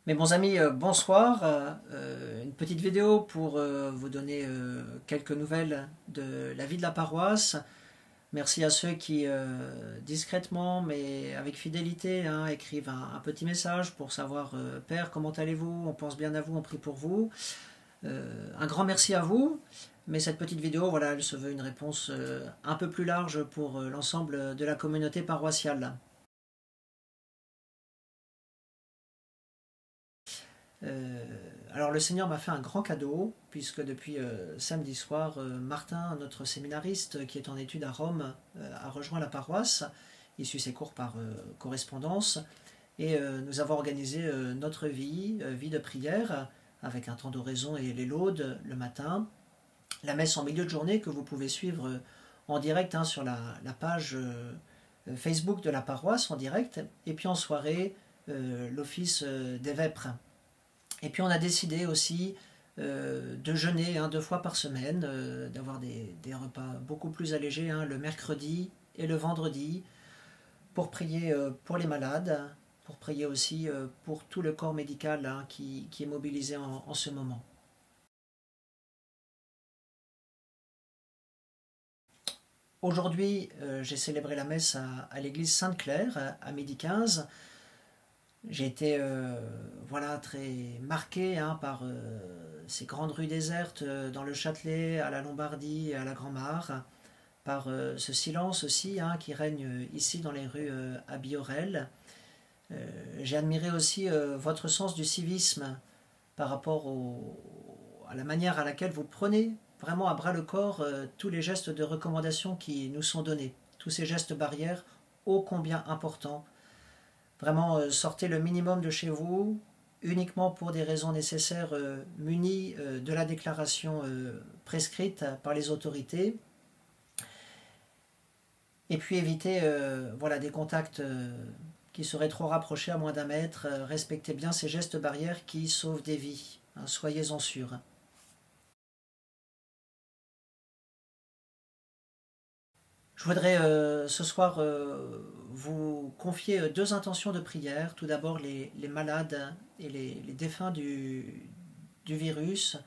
Mes bons amis, bonsoir. Une petite vidéo pour vous donner quelques nouvelles de la vie de la paroisse. Merci à ceux qui, discrètement mais avec fidélité, écrivent un petit message pour savoir Père, comment allez-vous? On pense bien à vous, on prie pour vous. Un grand merci à vous. Mais cette petite vidéo, voilà, elle se veut une réponse un peu plus large pour l'ensemble de la communauté paroissiale. Alors le Seigneur m'a fait un grand cadeau, puisque depuis samedi soir, Martin, notre séminariste qui est en études à Rome, a rejoint la paroisse. Il suit ses cours par correspondance. Et nous avons organisé notre vie de prière, avec un temps d'oraison et les laudes le matin. La messe en milieu de journée que vous pouvez suivre en direct sur la page Facebook de la paroisse en direct. Et puis en soirée, l'office des vêpres. Et puis on a décidé aussi de jeûner 2 fois par semaine, d'avoir des repas beaucoup plus allégés le mercredi et le vendredi, pour prier pour les malades, pour prier aussi pour tout le corps médical qui est mobilisé en ce moment. Aujourd'hui, j'ai célébré la messe à l'église Sainte-Claire à 12h15. J'ai été voilà, très marqué par ces grandes rues désertes dans le Châtelet, à la Lombardie et à la Grand-Mare, par ce silence aussi qui règne ici dans les rues à Biorel. J'ai admiré aussi votre sens du civisme par rapport à la manière à laquelle vous prenez vraiment à bras le corps tous les gestes de recommandation qui nous sont donnés, tous ces gestes barrières ô combien importants. Vraiment, sortez le minimum de chez vous, uniquement pour des raisons nécessaires, munis de la déclaration prescrite par les autorités. Et puis évitez voilà, des contacts qui seraient trop rapprochés à moins d'un mètre. Respectez bien ces gestes barrières qui sauvent des vies. Soyez-en sûrs. Je voudrais ce soir vous confier 2 intentions de prière. Tout d'abord les malades et les défunts du virus.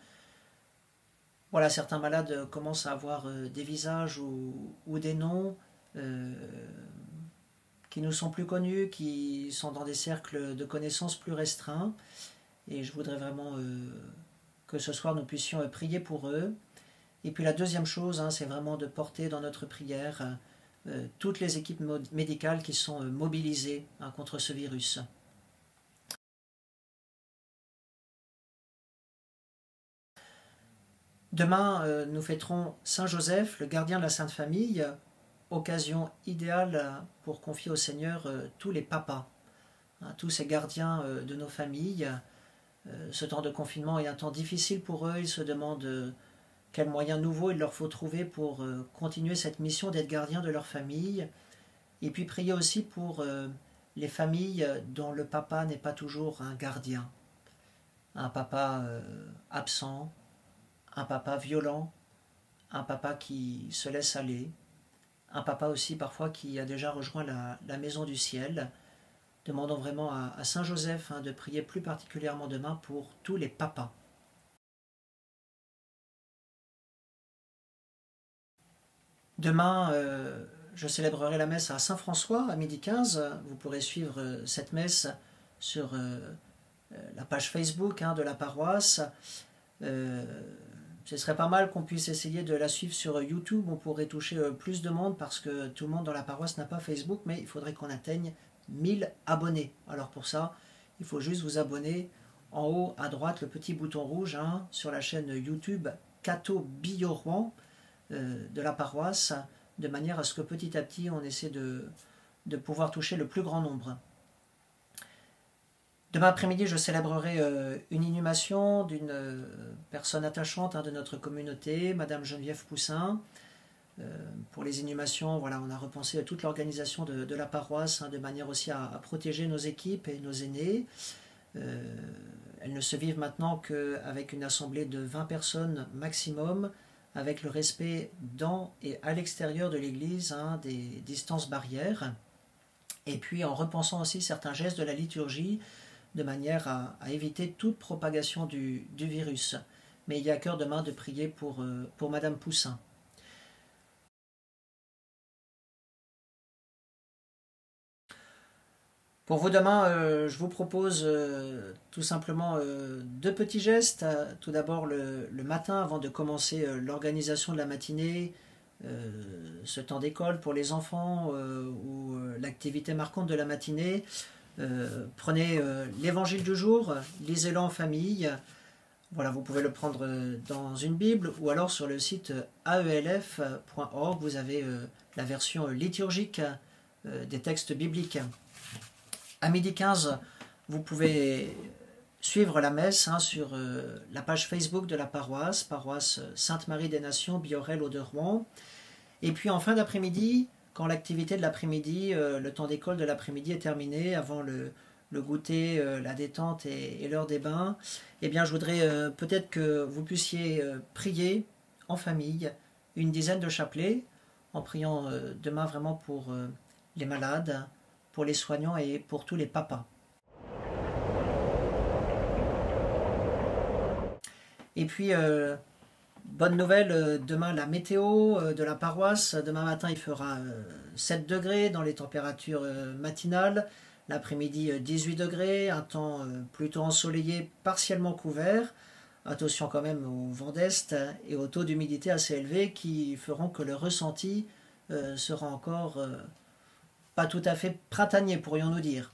Voilà, certains malades commencent à avoir des visages ou des noms qui nous sont plus connus, qui sont dans des cercles de connaissances plus restreints. Et je voudrais vraiment que ce soir nous puissions prier pour eux. Et puis la deuxième chose, c'est vraiment de porter dans notre prière toutes les équipes médicales qui sont mobilisées contre ce virus. Demain, nous fêterons Saint Joseph, le gardien de la Sainte Famille, occasion idéale pour confier au Seigneur tous les papas, tous ces gardiens de nos familles. Ce temps de confinement est un temps difficile pour eux, ils se demandent quels moyens nouveaux il leur faut trouver pour continuer cette mission d'être gardiens de leur famille. Et puis prier aussi pour les familles dont le papa n'est pas toujours un gardien. Un papa absent, un papa violent, un papa qui se laisse aller, un papa aussi parfois qui a déjà rejoint la maison du ciel. Demandons vraiment à Saint Joseph de prier plus particulièrement demain pour tous les papas. Demain, je célébrerai la messe à Saint-François à 12h15. Vous pourrez suivre cette messe sur la page Facebook de la paroisse. Ce serait pas mal qu'on puisse essayer de la suivre sur YouTube. On pourrait toucher plus de monde parce que tout le monde dans la paroisse n'a pas Facebook, mais il faudrait qu'on atteigne 1000 abonnés. Alors pour ça, il faut juste vous abonner en haut à droite, le petit bouton rouge sur la chaîne YouTube Cato Bio-Rouen de la paroisse, de manière à ce que petit à petit on essaie de pouvoir toucher le plus grand nombre. Demain après-midi, je célébrerai une inhumation d'une personne attachante de notre communauté, Madame Geneviève Poussin. Pour les inhumations, voilà, on a repensé à toute l'organisation de la paroisse, de manière aussi à protéger nos équipes et nos aînés. Elles ne se vivent maintenant qu'avec une assemblée de 20 personnes maximum, avec le respect dans et à l'extérieur de l'église des distances barrières, et puis en repensant aussi certains gestes de la liturgie, de manière à éviter toute propagation du virus. Mais il y a à cœur demain de prier pour Madame Poussin. Pour vous demain, je vous propose tout simplement deux petits gestes. Tout d'abord le matin, avant de commencer l'organisation de la matinée, ce temps d'école pour les enfants ou l'activité marquante de la matinée. Prenez l'évangile du jour, lisez-le en famille. Voilà, vous pouvez le prendre dans une Bible ou alors sur le site aelf.org, vous avez la version liturgique des textes bibliques. À midi 15, vous pouvez suivre la messe sur la page Facebook de la paroisse Sainte-Marie des Nations, Biorel, Aude-Rouen. Et puis en fin d'après-midi, quand l'activité de l'après-midi, le temps d'école de l'après-midi est terminé, avant le goûter, la détente et l'heure des bains, eh bien je voudrais peut-être que vous puissiez prier en famille une dizaine de chapelets, en priant demain vraiment pour les malades, pour les soignants et pour tous les papas. Et puis, bonne nouvelle, demain la météo de la paroisse. Demain matin, il fera 7 degrés dans les températures matinales. L'après-midi, 18 degrés, un temps plutôt ensoleillé, partiellement couvert. Attention quand même au vent d'est et au taux d'humidité assez élevé qui feront que le ressenti sera encore pas tout à fait printanier, pourrions-nous dire.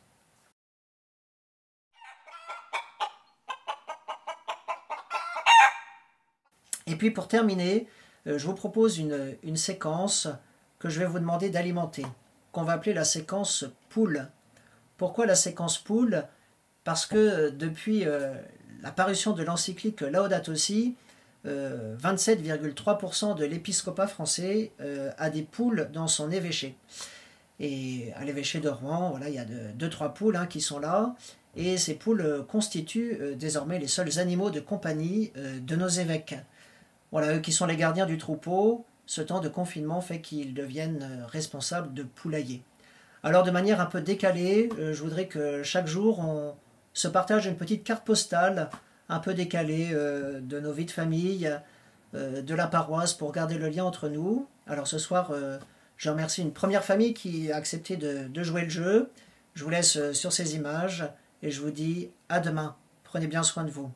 Et puis pour terminer, je vous propose une séquence que je vais vous demander d'alimenter, qu'on va appeler la séquence poule. Pourquoi la séquence poule? Parce que depuis la parution de l'encyclique Laudato Si, 27,3% de l'épiscopat français a des poules dans son évêché. Et à l'évêché de Rouen, voilà, il y a 2-3 poules qui sont là. Et ces poules constituent désormais les seuls animaux de compagnie de nos évêques. Voilà, eux qui sont les gardiens du troupeau, ce temps de confinement fait qu'ils deviennent responsables de poulailler. Alors de manière un peu décalée, je voudrais que chaque jour on se partage une petite carte postale un peu décalée de nos vies de famille, de la paroisse pour garder le lien entre nous. Alors ce soir, je remercie une première famille qui a accepté de jouer le jeu. Je vous laisse sur ces images et je vous dis à demain. Prenez bien soin de vous.